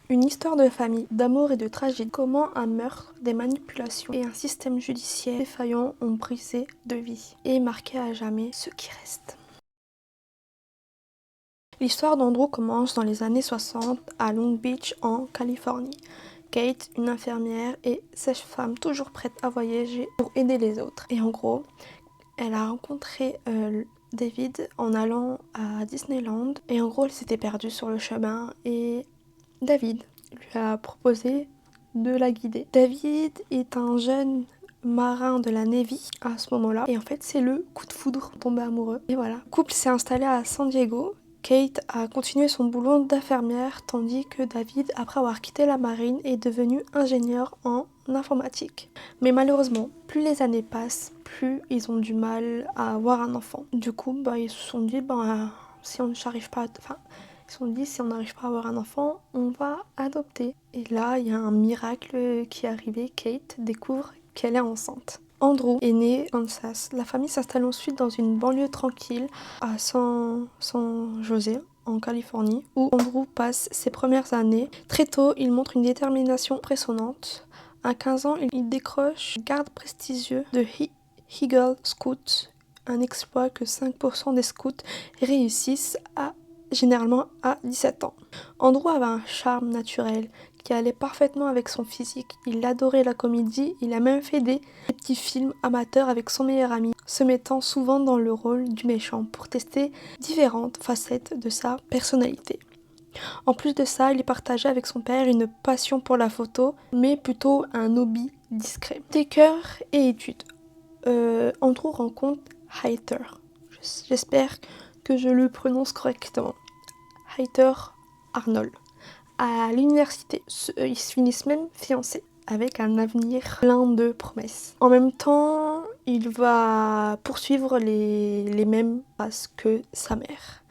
Une histoire de famille, d'amour et de tragédie. Comment un meurtre, des manipulations et un système judiciaire défaillant ont brisé de vies et marqué à jamais ceux qui restent. L'histoire d'Andrew commence dans les années 60 à Long Beach en Californie. Kate, une infirmière et sage-femme toujours prête à voyager pour aider les autres. Et en gros, elle a rencontré David en allant à Disneyland. Et en gros, elle s'était perdue sur le chemin et David lui a proposé de la guider. David est un jeune marin de la Navy à ce moment-là. Et en fait, c'est le coup de foudre, tombé amoureux. Et voilà. Le couple s'est installé à San Diego. Kate a continué son boulot d'infirmière, tandis que David, après avoir quitté la marine, est devenu ingénieur en informatique. Mais malheureusement, plus les années passent, plus ils ont du mal à avoir un enfant. Du coup, ils se sont dit, si on n'arrive pas si on n'arrive pas à avoir un enfant, on va adopter. Et là, il y a un miracle qui est arrivé. Kate découvre qu'elle est enceinte. Andrew est né au Kansas. La famille s'installe ensuite dans une banlieue tranquille à San José, en Californie, où Andrew passe ses premières années. Très tôt, il montre une détermination impressionnante. À 15 ans, il décroche le garde prestigieux de Eagle Scout, un exploit que 5% des scouts réussissent généralement à 17 ans. Andrew avait un charme naturel qui allait parfaitement avec son physique. Il adorait la comédie, il a même fait des petits films amateurs avec son meilleur ami, se mettant souvent dans le rôle du méchant pour tester différentes facettes de sa personnalité. En plus de ça, il partageait avec son père une passion pour la photo, mais plutôt un hobby discret. Des cœurs et études. Andrew rencontre Heather. J'espère que je le prononce correctement. Heather Arnold. À l'université, ils se finissent même fiancés, avec un avenir plein de promesses. En même temps, il va poursuivre les mêmes passes que sa mère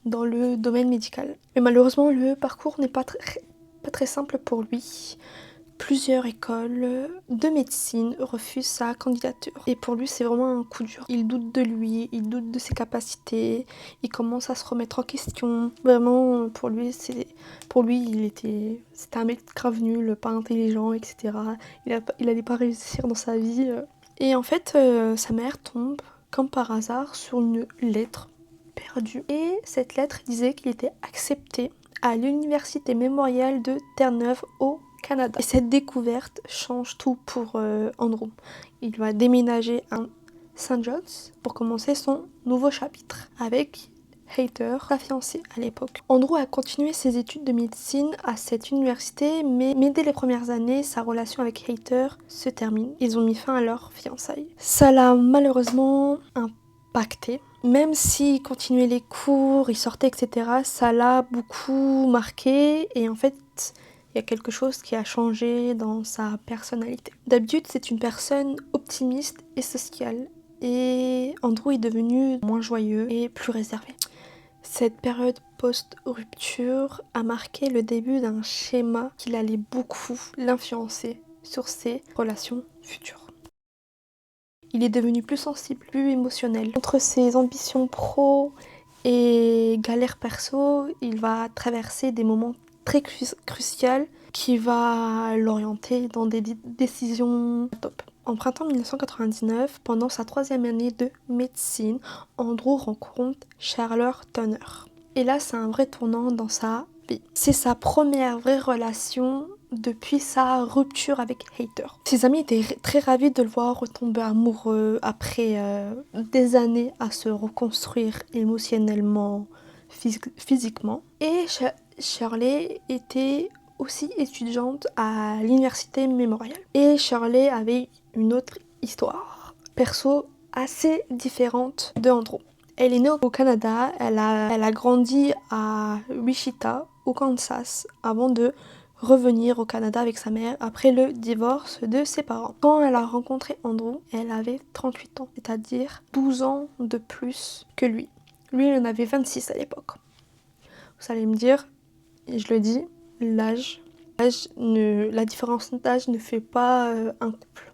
dans le domaine médical. Mais malheureusement, le parcours n'est pas très simple pour lui. Plusieurs écoles de médecine refusent sa candidature. Et pour lui, c'est vraiment un coup dur. Il doute de lui, il doute de ses capacités, il commence à se remettre en question. Vraiment, pour lui, c'était un mec grave nul, pas intelligent, etc. Il allait pas réussir dans sa vie. Et en fait, sa mère tombe, comme par hasard, sur une lettre perdue. Et cette lettre disait qu'il était accepté à l'université mémoriale de Terre-Neuve au Canada. Et cette découverte change tout pour Andrew. Il va déménager à St. John's pour commencer son nouveau chapitre avec Heather, sa fiancée à l'époque. Andrew a continué ses études de médecine à cette université, mais dès les premières années, sa relation avec Heather se termine. Ils ont mis fin à leur fiançailles. Ça l'a malheureusement impacté. Même s'il continuait les cours, il sortait, etc., ça l'a beaucoup marqué. Et en fait, il y a quelque chose qui a changé dans sa personnalité. D'habitude, c'est une personne optimiste et sociale. Et Andrew est devenu moins joyeux et plus réservé. Cette période post-rupture a marqué le début d'un schéma qui allait beaucoup l'influencer sur ses relations futures. Il est devenu plus sensible, plus émotionnel. Entre ses ambitions pro et galères perso, il va traverser des moments très cruciaux qui va l'orienter dans des décisions top. En printemps 1999, pendant sa 3e année de médecine, Andrew rencontre Charlotte Turner. Et là, c'est un vrai tournant dans sa vie. C'est sa première vraie relation depuis sa rupture avec Heather. Ses amis étaient très ravis de le voir retomber amoureux après des années à se reconstruire émotionnellement, physiquement. Et Shirley était aussi étudiante à l'université mémoriale. Et Shirley avait une autre histoire perso assez différente de Andrew. Elle est née au Canada, elle a grandi à Wichita, au Kansas, avant de revenir au Canada avec sa mère après le divorce de ses parents. Quand elle a rencontré Andrew, elle avait 38 ans, c'est-à-dire 12 ans de plus que lui. Lui, il en avait 26 à l'époque. Vous allez me dire, et je le dis, la différence d'âge ne fait pas un couple.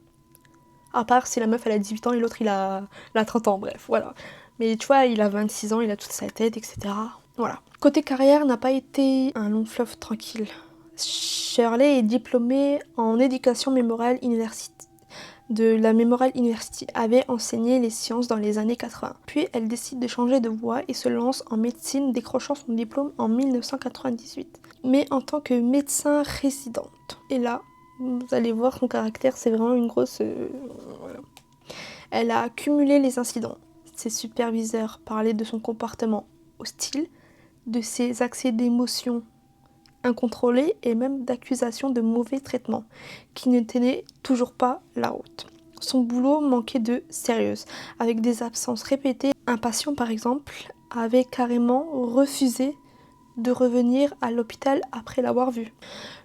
À part si la meuf elle a 18 ans et l'autre il a 30 ans, bref, voilà. Mais tu vois, il a 26 ans, il a toute sa tête, etc. Voilà. Côté carrière n'a pas été un long fleuve tranquille. Shirley est diplômée en éducation Memorial University de la Memorial University, avait enseigné les sciences dans les années 80. Puis elle décide de changer de voie et se lance en médecine, décrochant son diplôme en 1998. Mais en tant que médecin résidente. Et là, vous allez voir son caractère, c'est vraiment une grosse... voilà. Elle a cumulé les incidents. Ses superviseurs parlaient de son comportement hostile, de ses accès d'émotion incontrôlés et même d'accusations de mauvais traitement, qui ne tenaient toujours pas la route. Son boulot manquait de sérieuse, avec des absences répétées. Un patient, par exemple, avait carrément refusé de revenir à l'hôpital après l'avoir vu.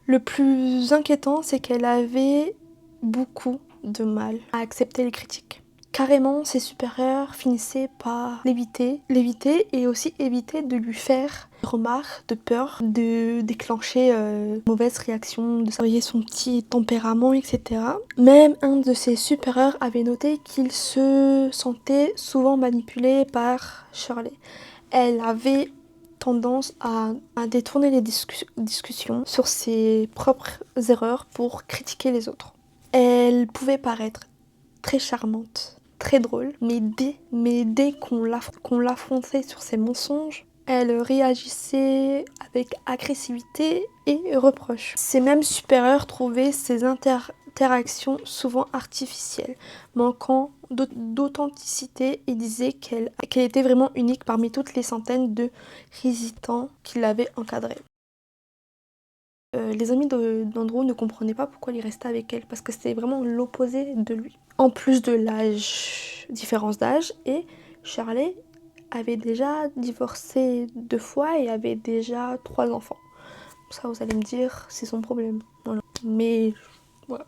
Le plus inquiétant, c'est qu'elle avait beaucoup de mal à accepter les critiques. Carrément, ses supérieurs finissaient par l'éviter et aussi éviter de lui faire des remarques de peur de déclencher mauvaise réaction, de surveiller son petit tempérament, etc. Même un de ses supérieurs avait noté qu'il se sentait souvent manipulé par Shirley. Elle avait tendance à détourner les discussions sur ses propres erreurs pour critiquer les autres. Elle pouvait paraître très charmante, très drôle, mais dès qu'on l'affrontait sur ses mensonges, elle réagissait avec agressivité et reproche. Ses mêmes supérieurs trouvaient ses interactions souvent artificielles, manquant d'authenticité et disaient qu'elle était vraiment unique parmi toutes les centaines de résidents qui l'avaient encadrée. Les amis d'Andrew ne comprenaient pas pourquoi il restait avec elle, parce que c'était vraiment l'opposé de lui. En plus de différence d'âge, et Shirley avait déjà divorcé 2 fois et avait déjà 3 enfants. Ça, vous allez me dire, c'est son problème. Voilà. Mais voilà.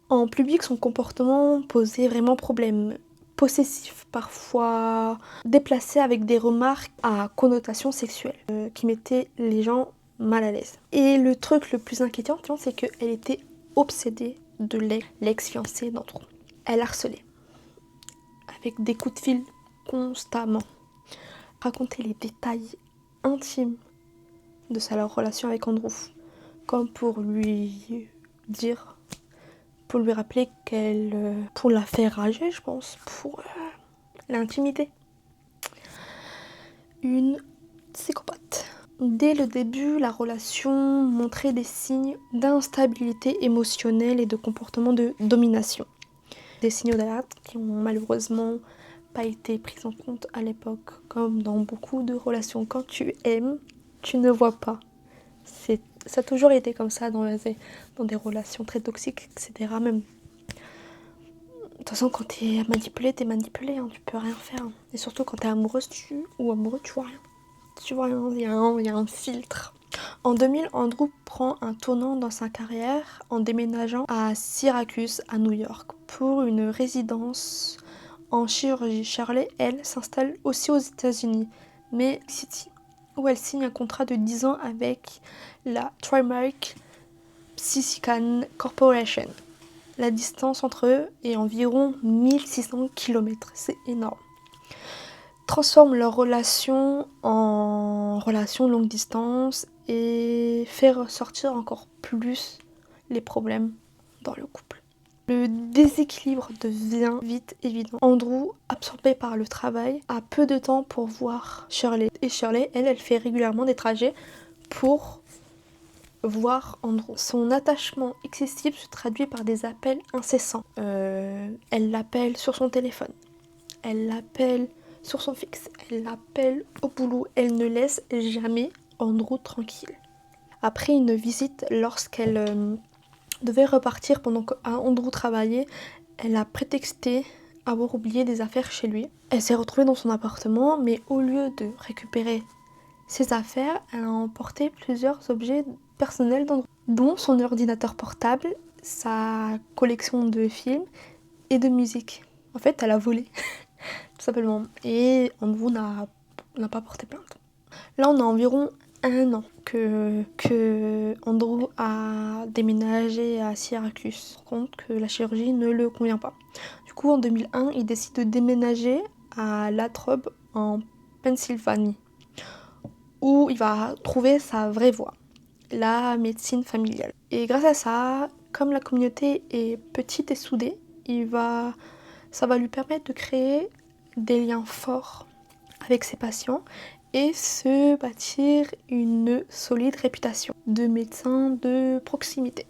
En public, son comportement posait vraiment problème. Possessif, parfois déplacé avec des remarques à connotation sexuelle, qui mettaient les gens mal à l'aise. Et le truc le plus inquiétant, c'est qu'elle était obsédée de l'ex-fiancé d'Andrew. Elle harcelait, avec des coups de fil constamment. Racontait les détails intimes de leur relation avec Andrew, comme pour lui dire, pour lui rappeler pour la faire rager, je pense, pour l'intimider. Une psychopathe. Dès le début, la relation montrait des signes d'instabilité émotionnelle et de comportement de domination. Des signaux d'alerte qui ont malheureusement pas été pris en compte à l'époque, comme dans beaucoup de relations. Quand tu aimes, tu ne vois pas. Ça a toujours été comme ça dans des relations très toxiques, etc. Même. De toute façon, quand t'es manipulé, hein, tu peux rien faire. Et surtout quand t'es amoureuse ou amoureux, tu vois rien. Tu vois rien, il y a un filtre. En 2000, Andrew prend un tournant dans sa carrière en déménageant à Syracuse, à New York, pour une résidence en chirurgie. Shirley, elle, s'installe aussi aux États-Unis, mais City, où elle signe un contrat de 10 ans avec la Trimark Psychican Corporation. La distance entre eux est environ 1600 km, c'est énorme. Transforme leur relation en relation longue distance et fait ressortir encore plus les problèmes dans le couple. Le déséquilibre devient vite évident. Andrew, absorbé par le travail, a peu de temps pour voir Shirley. Et Shirley, elle fait régulièrement des trajets pour voir Andrew. Son attachement excessif se traduit par des appels incessants. Elle l'appelle sur son téléphone. Elle l'appelle sur son fixe. Elle l'appelle au boulot. Elle ne laisse jamais Andrew tranquille. Après une visite, lorsqu'elle devait repartir pendant qu'Andrew travaillait, elle a prétexté avoir oublié des affaires chez lui. Elle s'est retrouvée dans son appartement, mais au lieu de récupérer ses affaires, elle a emporté plusieurs objets personnels d'Andrew, dont son ordinateur portable, sa collection de films et de musique. En fait, elle a volé, tout simplement. Et Andrew n'a pas porté plainte. Là, on a environ 1 an que Andrew a déménagé à Syracuse. Par contre, que la chirurgie ne le convient pas. Du coup, en 2001, il décide de déménager à Latrobe, en Pennsylvanie, où il va trouver sa vraie voie. la médecine familiale. Et grâce à ça, comme la communauté est petite et soudée, ça va lui permettre de créer des liens forts avec ses patients et se bâtir une solide réputation de médecin de proximité.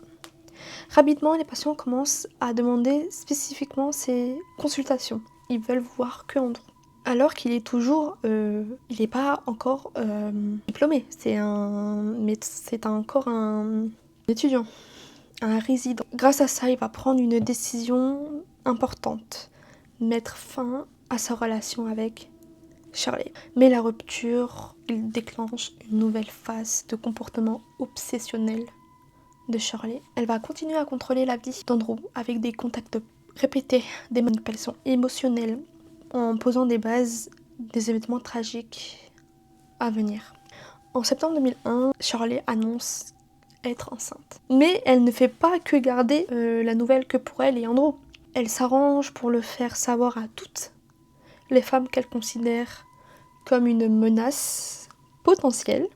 Rapidement, les patients commencent à demander spécifiquement ces consultations. Ils veulent voir que Andrew. Alors qu'il est toujours, il n'est pas encore diplômé. C'est encore un étudiant, un résident. Grâce à ça, il va prendre une décision importante, mettre fin à sa relation avec Shirley. Mais la rupture, il déclenche une nouvelle phase de comportement obsessionnel de Shirley. Elle va continuer à contrôler la vie d'Andrew avec des contacts répétés, des manipulations émotionnelles, en posant des bases des événements tragiques à venir. En septembre 2001, Shirley annonce être enceinte. Mais elle ne fait pas que garder la nouvelle que pour elle et Andrew. Elle s'arrange pour le faire savoir à toutes les femmes qu'elle considère comme une menace potentielle.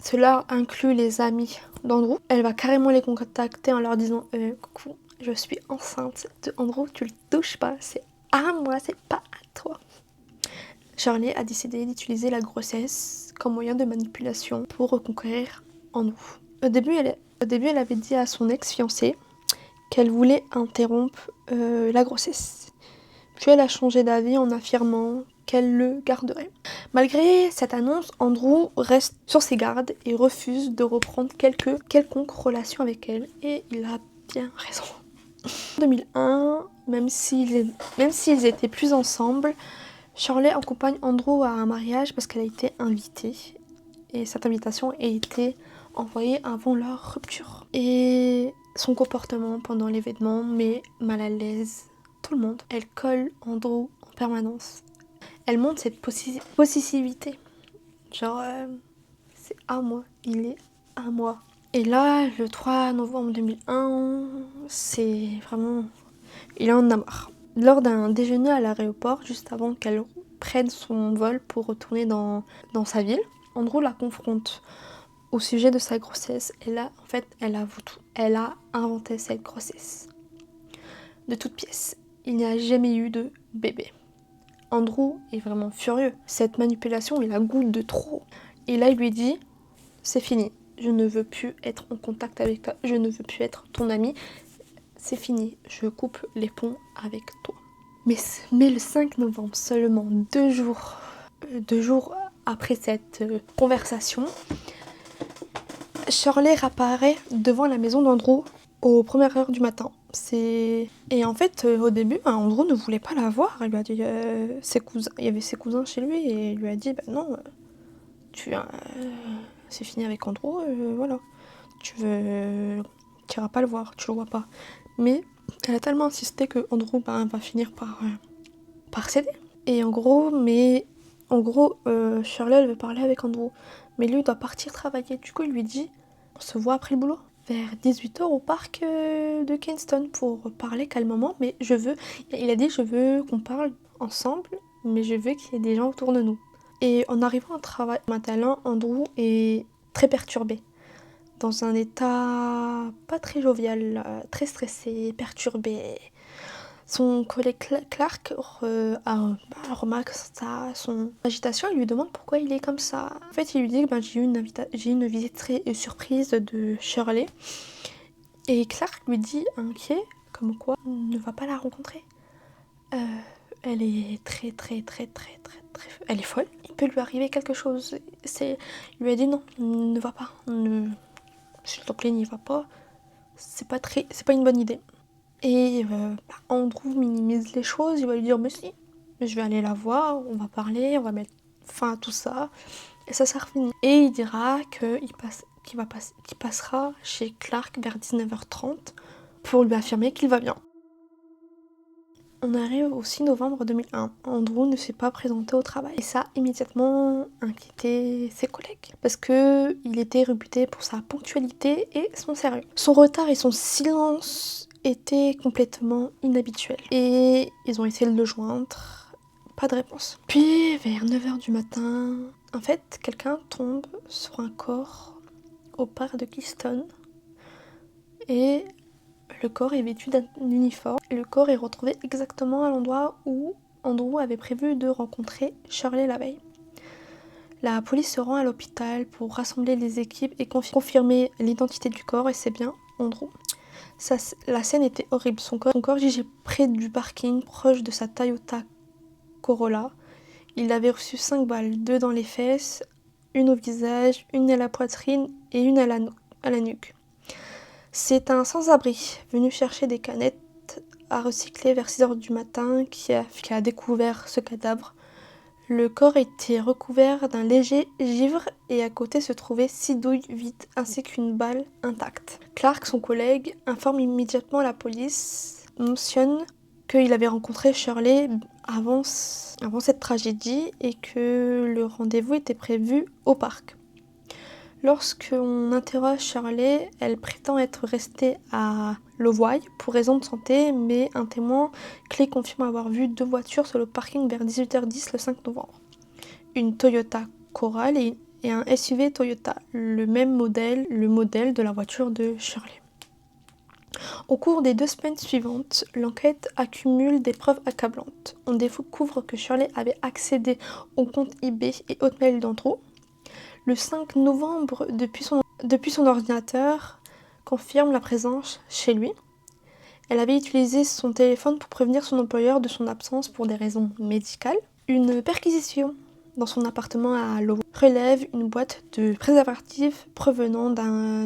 Cela inclut les amis d'Andrew. Elle va carrément les contacter en leur disant coucou, je suis enceinte de Andrew, tu le touches pas, c'est à moi, c'est pas à toi. Shirley a décidé d'utiliser la grossesse comme moyen de manipulation pour reconquérir Andrew. Au début, elle avait dit à son ex-fiancé qu'elle voulait interrompre la grossesse. Puis elle a changé d'avis en affirmant qu'elle le garderait. Malgré cette annonce, Andrew reste sur ses gardes et refuse de reprendre quelconque relation avec elle. Et il a bien raison. En 2001, même s'ils étaient plus ensemble, Shirley accompagne Andrew à un mariage parce qu'elle a été invitée. Et cette invitation a été envoyée avant leur rupture. Et son comportement pendant l'événement met mal à l'aise tout le monde. Elle colle Andrew en permanence. Elle montre cette possessivité. Genre, c'est à moi, il est à moi. Et là, le 3 novembre 2001, c'est vraiment... Il en a marre. Lors d'un déjeuner à l'aéroport, juste avant qu'elle prenne son vol pour retourner dans sa ville, Andrew la confronte au sujet de sa grossesse. Et là, en fait, elle avoue tout. Elle a inventé cette grossesse. De toutes pièces. Il n'y a jamais eu de bébé. Andrew est vraiment furieux. Cette manipulation, il a goût de trop. Et là, il lui dit, c'est fini. Je ne veux plus être en contact avec toi. Je ne veux plus être ton ami. C'est fini. Je coupe les ponts avec toi. Mais le 5 novembre, seulement 2 jours après cette conversation, Shirley réapparaît devant la maison d'Andrew aux premières heures du matin. Et en fait, au début, Andrew ne voulait pas la voir. Il lui a dit il y avait ses cousins chez lui et il lui a dit non, c'est fini avec Andrew, voilà. Tu iras pas le voir, tu le vois pas. Mais elle a tellement insisté que Andrew va finir par céder. Et en gros, Shirley elle veut parler avec Andrew, mais lui il doit partir travailler. Du coup, il lui dit on se voit après le boulot vers 18h au parc de Kingston pour parler calmement, mais il a dit je veux qu'on parle ensemble, mais je veux qu'il y ait des gens autour de nous. Et en arrivant au travail, maintenant Andrew est très perturbé, dans un état pas très jovial, très stressé, perturbé. Son collègue Clark remarque son agitation et lui demande pourquoi il est comme ça. En fait, il lui dit que j'ai eu une visite très surprise de Shirley. Et Clark lui dit, inquiet, comme quoi on ne va pas la rencontrer. Elle est très... Elle est folle. Il peut lui arriver quelque chose. Il lui a dit non, ne va pas. S'il te plaît, n'y va pas. C'est pas une bonne idée. Et Andrew minimise les choses, il va lui dire mais si, je vais aller la voir, on va parler, on va mettre fin à tout ça, et ça sera fini. Et il dira qu'il passera chez Clark vers 19h30 pour lui affirmer qu'il va bien. On arrive au 6 novembre 2001. Andrew ne s'est pas présenté au travail. Et ça a immédiatement inquiété ses collègues. Parce qu'il était réputé pour sa ponctualité et son sérieux. Son retard et son silence étaient complètement inhabituels. Et ils ont essayé de le joindre. Pas de réponse. Puis vers 9h du matin, en fait, quelqu'un tombe sur un corps au parc de Keystone et le corps est vêtu d'un uniforme. Le corps est retrouvé exactement à l'endroit où Andrew avait prévu de rencontrer Shirley la veille. La police se rend à l'hôpital pour rassembler les équipes et confirmer l'identité du corps, et c'est bien Andrew. La scène était horrible. Son corps gisait près du parking, proche de sa Toyota Corolla. Il avait reçu 5 balles, 2 dans les fesses, une au visage, une à la poitrine et une à la nuque. C'est un sans-abri venu chercher des canettes à recycler vers 6h du matin qui a découvert ce cadavre. Le corps était recouvert d'un léger givre et à côté se trouvaient 6 douilles vides ainsi qu'une balle intacte. Clark, son collègue, informe immédiatement la police, mentionne qu'il avait rencontré Shirley avant cette tragédie et que le rendez-vous était prévu au parc. Lorsqu'on interroge Shirley, elle prétend être restée à Lovoy pour raison de santé, mais un témoin clé confirme avoir vu 2 voitures sur le parking vers 18h10 le 5 novembre. Une Toyota Corolla et un SUV Toyota, le modèle de la voiture de Shirley. Au cours des 2 semaines suivantes, l'enquête accumule des preuves accablantes. On découvre que Shirley avait accédé aux comptes eBay et Hotmail d'Andrew. Le 5 novembre, depuis son ordinateur, confirme la présence chez lui. Elle avait utilisé son téléphone pour prévenir son employeur de son absence pour des raisons médicales. Une perquisition dans son appartement à Lovo relève une boîte de préservatifs provenant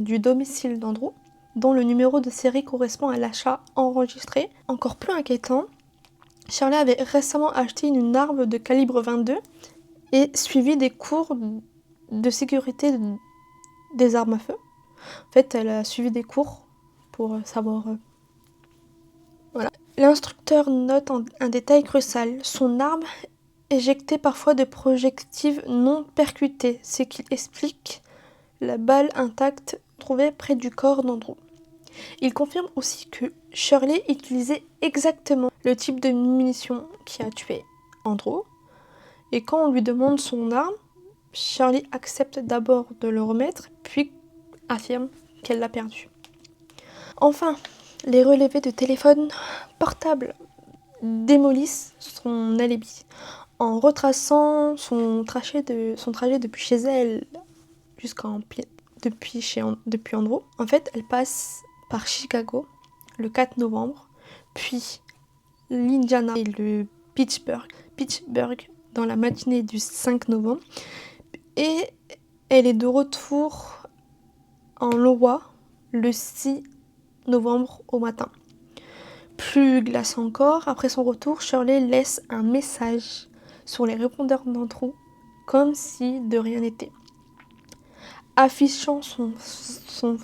du domicile d'Andrew, dont le numéro de série correspond à l'achat enregistré. Encore plus inquiétant, Shirley avait récemment acheté une arme de calibre 22 et suivi des cours de sécurité des armes à feu. En fait, elle a suivi des cours pour savoir... Voilà. L'instructeur note un détail crucial. Son arme éjectait parfois des projectiles non percutés, ce qui explique la balle intacte trouvée près du corps d'Andrew. Il confirme aussi que Shirley utilisait exactement le type de munition qui a tué Andrew. Et quand on lui demande son arme, Shirley accepte d'abord de le remettre, puis affirme qu'elle l'a perdu. Enfin, les relevés de téléphone portable démolissent son alibi. En retraçant son trajet depuis chez elle depuis Andrew, en fait, elle passe par Chicago le 4 novembre, puis l'Indiana et le Pittsburgh dans la matinée du 5 novembre, et elle est de retour en Iowa le 6 novembre au matin. Plus glaçant encore, après son retour, Shirley laisse un message sur les répondeurs d'Andrew, comme si de rien n'était, affichant son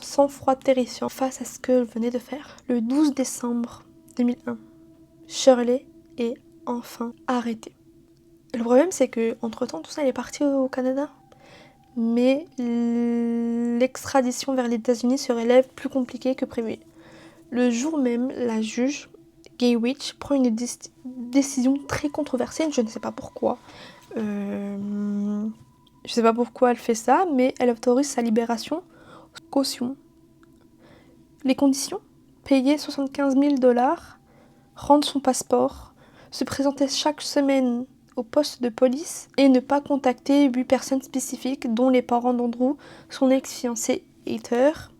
sang-froid terrifiant face à ce qu'elle venait de faire. Le 12 décembre 2001, Shirley est enfin arrêtée. Le problème, c'est que entre-temps, tout ça, elle est partie au Canada. Mais l'extradition vers les États-Unis se révèle plus compliquée que prévu. Le jour même, la juge Gaywitch prend une décision très controversée, je ne sais pas pourquoi. Je ne sais pas pourquoi elle fait ça, mais elle autorise sa libération caution. Les conditions ? Payer 75 000 $, rendre son passeport, se présenter chaque semaine au poste de police et ne pas contacter 8 personnes spécifiques, dont les parents d'Andrew, son ex-fiancé Heather,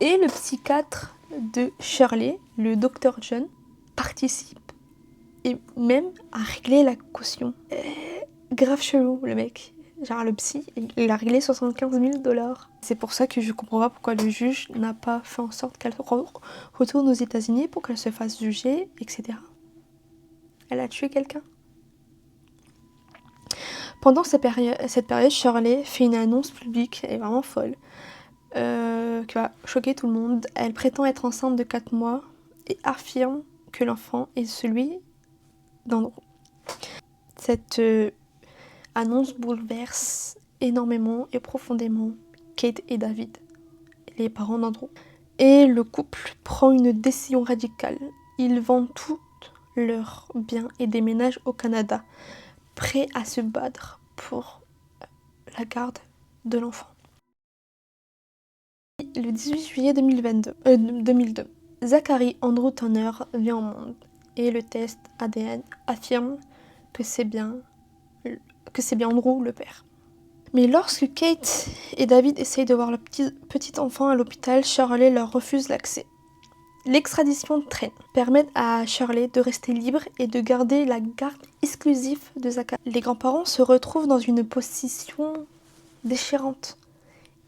et le psychiatre de Shirley, le Dr John, participe et même à régler la caution. Grave chelou le mec. Genre le psy, il a réglé 75 000 $. C'est pour ça que je comprends pas pourquoi le juge n'a pas fait en sorte qu'elle retourne aux États-Unis pour qu'elle se fasse juger, etc. Elle a tué quelqu'un. Pendant cette période, Shirley fait une annonce publique, elle est vraiment folle, qui va choquer tout le monde. Elle prétend être enceinte de 4 mois et affirme que l'enfant est celui d'Andrew. Cette annonce bouleverse énormément et profondément Kate et David, les parents d'Andrew. Et le couple prend une décision radicale. Ils vendent tous leurs biens et déménagent au Canada, prêts à se battre pour la garde de l'enfant. Le 18 juillet 2002, Zachary Andrew Turner vient au monde et le test ADN affirme que c'est bien Andrew le père. Mais lorsque Kate et David essayent de voir le petit enfant à l'hôpital, Shirley leur refuse l'accès. L'extradition traîne, permet à Shirley de rester libre et de garder la garde exclusive de Zachary. Les grands-parents se retrouvent dans une position déchirante.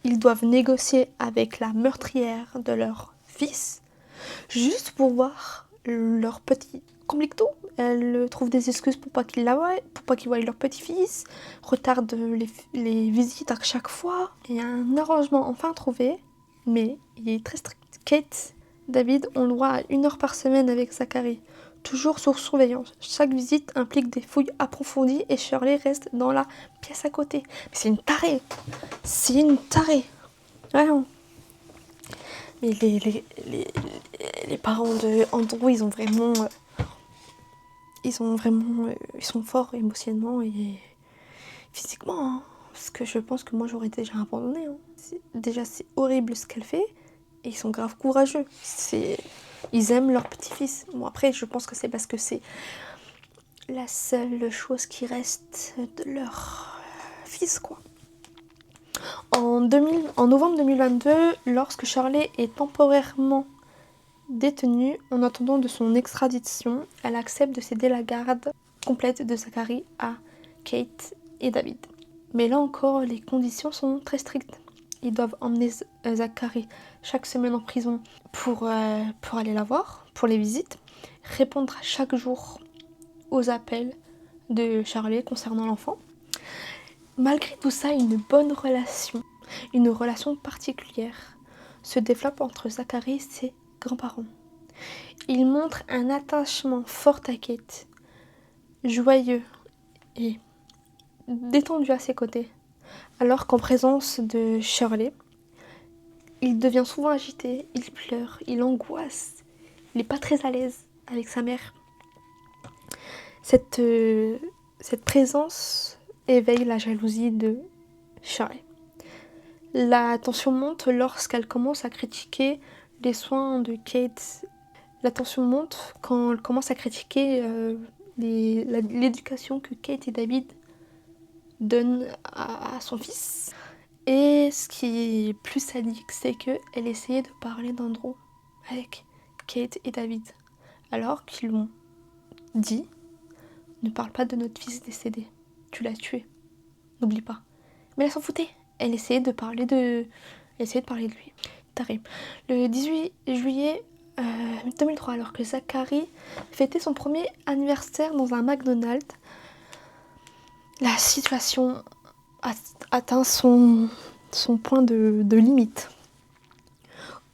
Ils doivent négocier avec la meurtrière de leur fils, juste pour voir leur petit conflicto. Elle trouve des excuses pour pas qu'ils voient leur petit-fils, retarde les visites à chaque fois. Il y a un arrangement enfin trouvé, mais il est très strict. Kate, David ont le droit à 1 heure par semaine avec Zachary, toujours sous surveillance. Chaque visite implique des fouilles approfondies et Shirley reste dans la pièce à côté. Mais c'est une tarée. C'est une tarée. Vraiment. Mais les parents de Andrew, ils sont forts émotionnellement et physiquement. Hein. Parce que je pense que moi, j'aurais déjà abandonné. Hein. C'est horrible ce qu'elle fait. Et ils sont grave courageux. Ils aiment leur petit-fils. Bon, après, je pense que c'est parce que c'est la seule chose qui reste de leur fils, quoi. En novembre 2022, lorsque Shirley est temporairement détenue en attendant de son extradition, elle accepte de céder la garde complète de Zachary à Kate et David. Mais là encore, les conditions sont très strictes. Ils doivent emmener Zachary chaque semaine en prison pour aller la voir, pour les visites, répondre chaque jour aux appels de Shirley concernant l'enfant. Malgré tout ça, une relation particulière se développe entre Zachary et ses grands-parents. Il montre un attachement fort à Kate, joyeux et détendu à ses côtés, alors qu'en présence de Shirley, il devient souvent agité, il pleure, il angoisse, il n'est pas très à l'aise avec sa mère. Cette présence éveille la jalousie de Shirley. La tension monte lorsqu'elle commence à critiquer les soins de Kate. La tension monte quand elle commence à critiquer l'éducation que Kate et David donnent à son fils. Et ce qui est plus sadique, c'est qu'elle essayait de parler d'Andrew avec Kate et David. Alors qu'ils l'ont dit, ne parle pas de notre fils décédé. Tu l'as tué. N'oublie pas. Mais elle s'en foutait. Elle essayait de parler de lui. Taré. Le 18 juillet 2003, alors que Zachary fêtait son premier anniversaire dans un McDonald's, la situation atteint son point de limite.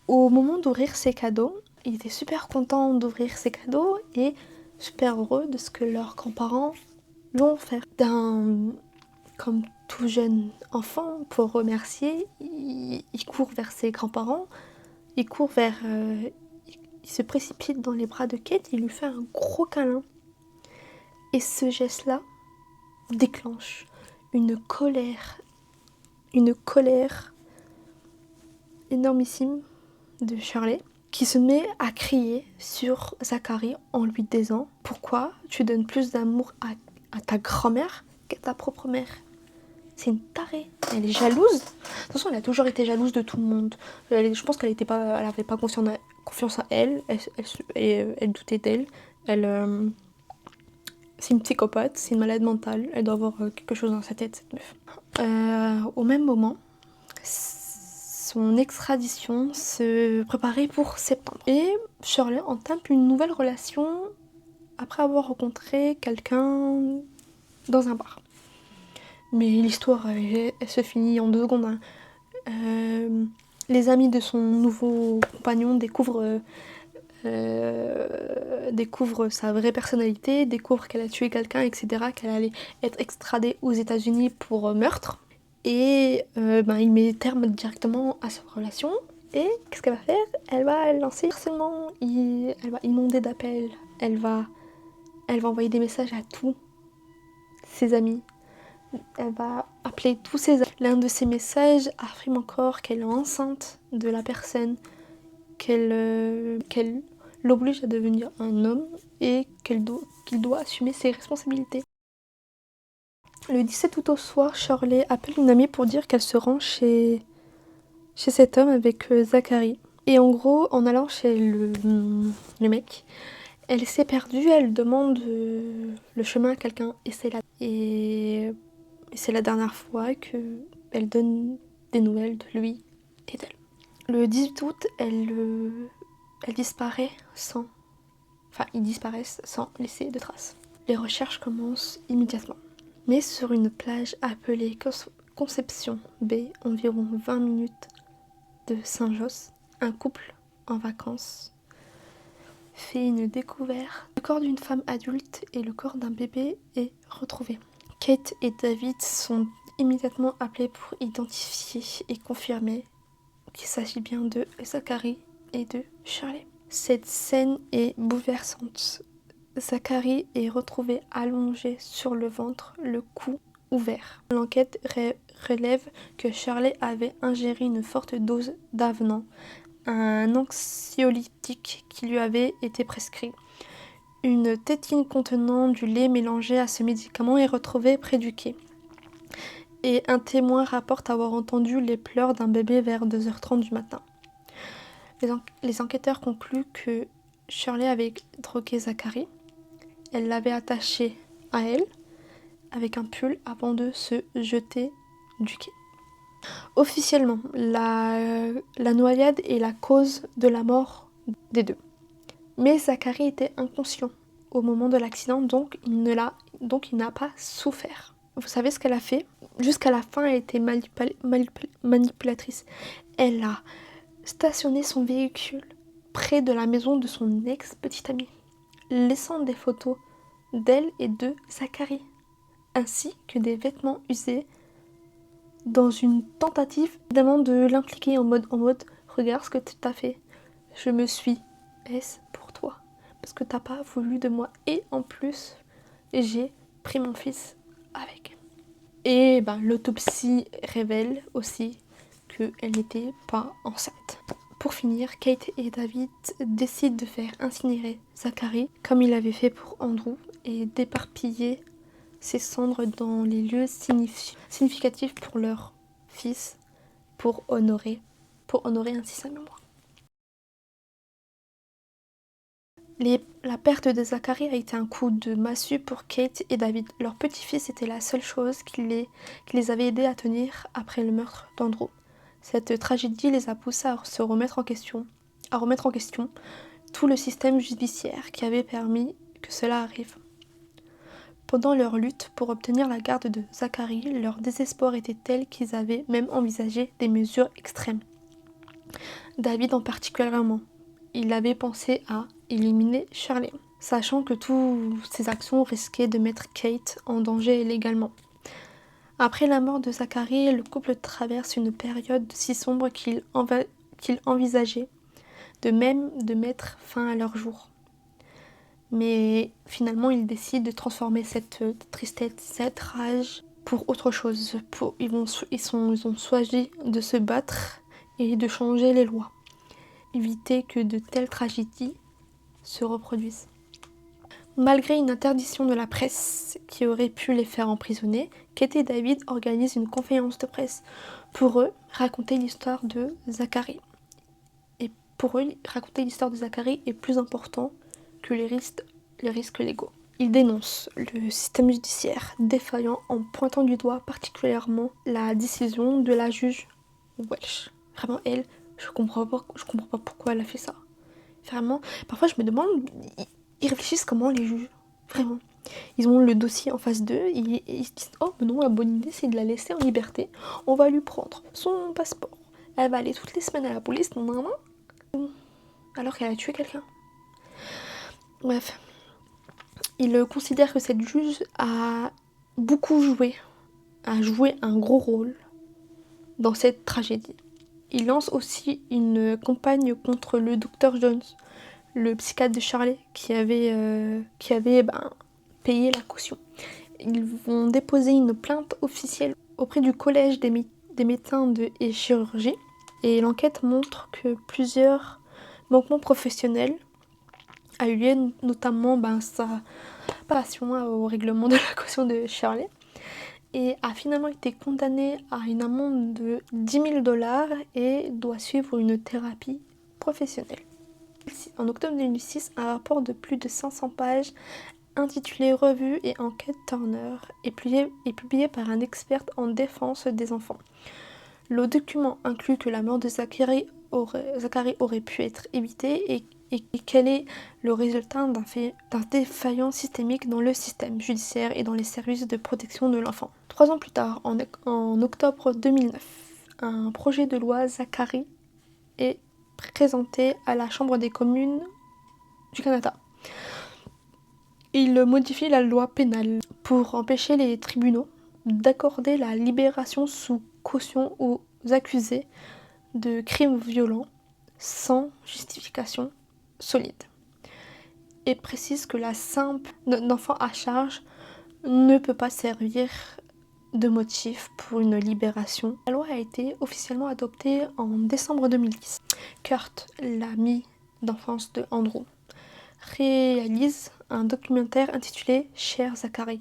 Au moment d'ouvrir ses cadeaux, il était super content d'ouvrir ses cadeaux et super heureux de ce que leurs grands-parents lui ont offert. Comme tout jeune enfant, pour remercier, il court vers ses grands-parents, il se précipite dans les bras de Kate, il lui fait un gros câlin. Et ce geste-là déclenche une colère énormissime de Shirley, qui se met à crier sur Zachary en lui disant « Pourquoi tu donnes plus d'amour à ta grand-mère qu'à ta propre mère ?» C'est une tarée. Elle est jalouse. De toute façon, elle a toujours été jalouse de tout le monde. Je pense qu'elle n'avait pas confiance en elle. Elle doutait d'elle. C'est une psychopathe, c'est une malade mentale. Elle doit avoir quelque chose dans sa tête, cette meuf. Au même moment, son extradition se préparait pour septembre. Et Shirley entame une nouvelle relation après avoir rencontré quelqu'un dans un bar. Mais l'histoire, elle se finit en 2 secondes. Hein. Les amis de son nouveau compagnon découvrent sa vraie personnalité, découvrent qu'elle a tué quelqu'un, etc., qu'elle allait être extradée aux États-Unis pour meurtre. Et il met terme directement à sa relation. Et qu'est-ce qu'elle va faire ? Elle va lancer harcèlement, elle va inonder d'appels, elle va envoyer des messages à tous ses amis Elle va appeler tous ses amis. L'un de ses messages affirme encore qu'elle est enceinte de la personne, qu'elle l'oblige à devenir un homme et qu'il doit assumer ses responsabilités. Le 17 août au soir, Shirley appelle une amie pour dire qu'elle se rend chez cet homme avec Zachary. Et en gros, en allant chez le mec, elle s'est perdue, elle demande le chemin à quelqu'un et c'est la dernière fois qu'elle donne des nouvelles de lui et d'elle. Le 18 août, elle disparaît sans... Enfin, ils disparaissent sans laisser de traces. Les recherches commencent immédiatement. Mais sur une plage appelée Conception Bay, environ 20 minutes de Saint-Josse, un couple en vacances fait une découverte. Le corps d'une femme adulte et le corps d'un bébé est retrouvé. Kate et David sont immédiatement appelés pour identifier et confirmer qu'il s'agit bien de Zachary et de Shirley. Cette scène est bouleversante. Zachary est retrouvé allongé sur le ventre, le cou ouvert. L'enquête relève que Shirley avait ingéré une forte dose d'avenant, un anxiolytique qui lui avait été prescrit. Une tétine contenant du lait mélangé à ce médicament est retrouvée près du quai. Et un témoin rapporte avoir entendu les pleurs d'un bébé vers 2h30 du matin. Les enquêteurs concluent que Shirley avait drogué Zachary. Elle l'avait attaché à elle avec un pull avant de se jeter du quai. Officiellement, la noyade est la cause de la mort des deux. Mais Zachary était inconscient au moment de l'accident, donc il n'a pas souffert. Vous savez ce qu'elle a fait? Jusqu'à la fin, elle était manipulatrice. Elle a stationné son véhicule près de la maison de son ex-petite amie, laissant des photos d'elle et de Zachary, ainsi que des vêtements usés dans une tentative évidemment de l'impliquer en mode regarde ce que tu as fait, je me suis pour toi parce que t'as pas voulu de moi et en plus j'ai pris mon fils avec. Et l'autopsie révèle aussi qu'elle n'était pas enceinte. Pour finir, Kate et David décident de faire incinérer Zachary comme il avait fait pour Andrew et d'éparpiller ses cendres dans les lieux significatifs pour leur fils pour honorer ainsi sa mémoire. La perte de Zachary a été un coup de massue pour Kate et David. Leur petit-fils était la seule chose qui les avait aidés à tenir après le meurtre d'Andrew. Cette tragédie les a poussés à remettre en question tout le système judiciaire qui avait permis que cela arrive. Pendant leur lutte pour obtenir la garde de Zachary, leur désespoir était tel qu'ils avaient même envisagé des mesures extrêmes. David en particulièrement. Il avait pensé à éliminer Shirley, sachant que toutes ces actions risquaient de mettre Kate en danger légalement. Après la mort de Zachary, le couple traverse une période si sombre qu'il envisageait de mettre fin à leur jour. Mais finalement, ils décident de transformer cette tristesse, cette rage pour autre chose. Ils ont choisi de se battre et de changer les lois. Éviter que de telles tragédies se reproduisent. Malgré une interdiction de la presse qui aurait pu les faire emprisonner, Kate et David organisent une conférence de presse pour eux raconter l'histoire de Zachary. Et pour eux, raconter l'histoire de Zachary est plus important que les risques légaux. Ils dénoncent le système judiciaire défaillant en pointant du doigt particulièrement la décision de la juge Welch. Vraiment, elle, je comprends pas pourquoi elle a fait ça. Vraiment, parfois je me demande, ils réfléchissent comment les juges. Vraiment. Ils ont le dossier en face d'eux, ils se disent oh mais non, la bonne idée c'est de la laisser en liberté. On va lui prendre son passeport. Elle va aller toutes les semaines à la police, alors qu'elle a tué quelqu'un. Bref. Ils considèrent que cette juge a joué un gros rôle dans cette tragédie. Ils lancent aussi une campagne contre le Dr Jones, le psychiatre de Shirley, qui avait payé la caution. ils vont déposer une plainte officielle auprès du collège des médecins et chirurgie. Et l'enquête montre que plusieurs manquements professionnels a eu lieu, notamment sa passion au règlement de la caution de Shirley, et a finalement été condamné à une amende de 10 000 $ et doit suivre une thérapie professionnelle. En octobre 2006, un rapport de plus de 500 pages intitulé Revue et enquête Turner est publié par un expert en défense des enfants. Le document inclut que la mort de Zachary aurait pu être évitée et quel est le résultat d'un défaillant systémique dans le système judiciaire et dans les services de protection de l'enfant. 3 ans plus tard, en octobre 2009, un projet de loi Zachary est présenté à la Chambre des communes du Canada. Il modifie la loi pénale pour empêcher les tribunaux d'accorder la libération sous caution aux accusés de crimes violents sans justification solide, et précise que la simple d'enfant à charge ne peut pas servir de motif pour une libération. La loi a été officiellement adoptée en décembre 2010. Kurt, l'ami d'enfance de Andrew, réalise un documentaire intitulé Cher Zachary,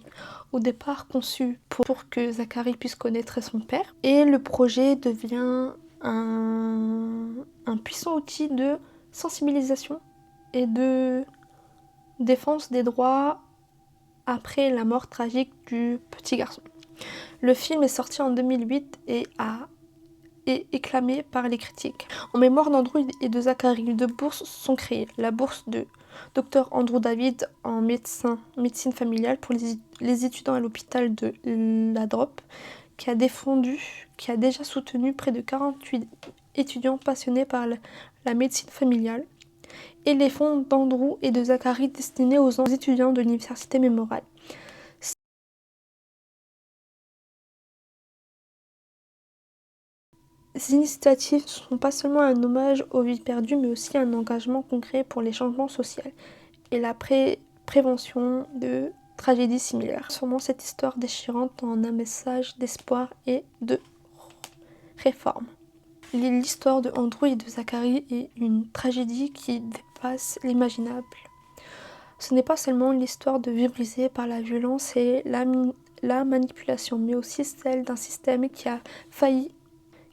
au départ conçu pour que Zachary puisse connaître son père, et le projet devient un puissant outil de sensibilisation et de défense des droits après la mort tragique du petit garçon. Le film est sorti en 2008 et est acclamé par les critiques. En mémoire d'Andrew et de Zachary, 2 bourses sont créées. La bourse de Dr Andrew David en médecine familiale pour les étudiants à l'hôpital de Ladrop, qui a déjà soutenu près de 48 étudiants passionnés par la médecine familiale, et les fonds d'Andrew et de Zachary destinés aux étudiants de l'université Memorial. Ces initiatives ne sont pas seulement un hommage aux vies perdues, mais aussi un engagement concret pour les changements sociaux et la prévention de tragédies similaires. Sûrement cette histoire déchirante en un message d'espoir et de réforme. L'histoire de Andrew et de Zachary est une tragédie qui dépasse l'imaginable. Ce n'est pas seulement l'histoire de vies brisées par la violence et la manipulation, mais aussi celle d'un système qui a failli,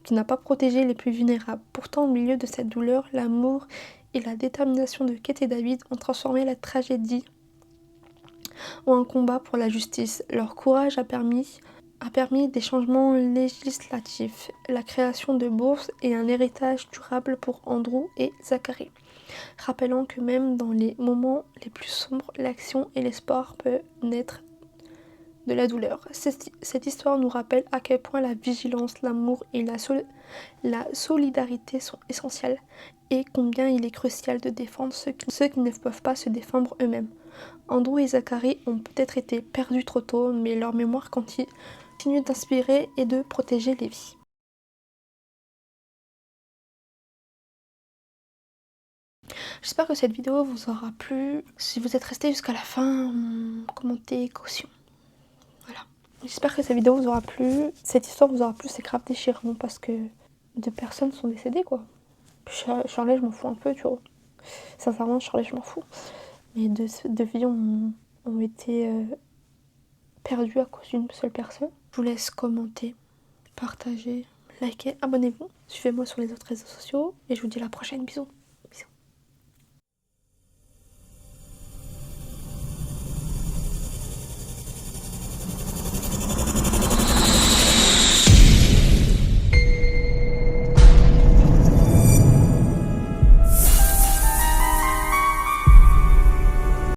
qui n'a pas protégé les plus vulnérables. Pourtant, au milieu de cette douleur, l'amour et la détermination de Kate et David ont transformé la tragédie en un combat pour la justice. Leur courage a permis des changements législatifs, la création de bourses et un héritage durable pour Andrew et Zachary, rappelant que même dans les moments les plus sombres, l'action et l'espoir peuvent naître de la douleur. Cette histoire nous rappelle à quel point la vigilance, l'amour et la solidarité sont essentielles, et combien il est crucial de défendre ceux qui ne peuvent pas se défendre eux-mêmes. Andrew et Zachary ont peut-être été perdus trop tôt, mais leur mémoire continue d'inspirer et de protéger les vies. J'espère que cette vidéo vous aura plu. Si vous êtes resté jusqu'à la fin, commentez caution. Voilà. J'espère que cette vidéo vous aura plu. Cette histoire vous aura plu, c'est grave déchirant parce que 2 personnes sont décédées quoi. Charlie, je m'en fous un peu, tu vois. Sincèrement, Charlie, je m'en fous. Mais 2 vies ont été perdues à cause d'une seule personne. Je vous laisse commenter, partager, liker, abonnez-vous. Suivez-moi sur les autres réseaux sociaux et je vous dis à la prochaine. Bisous.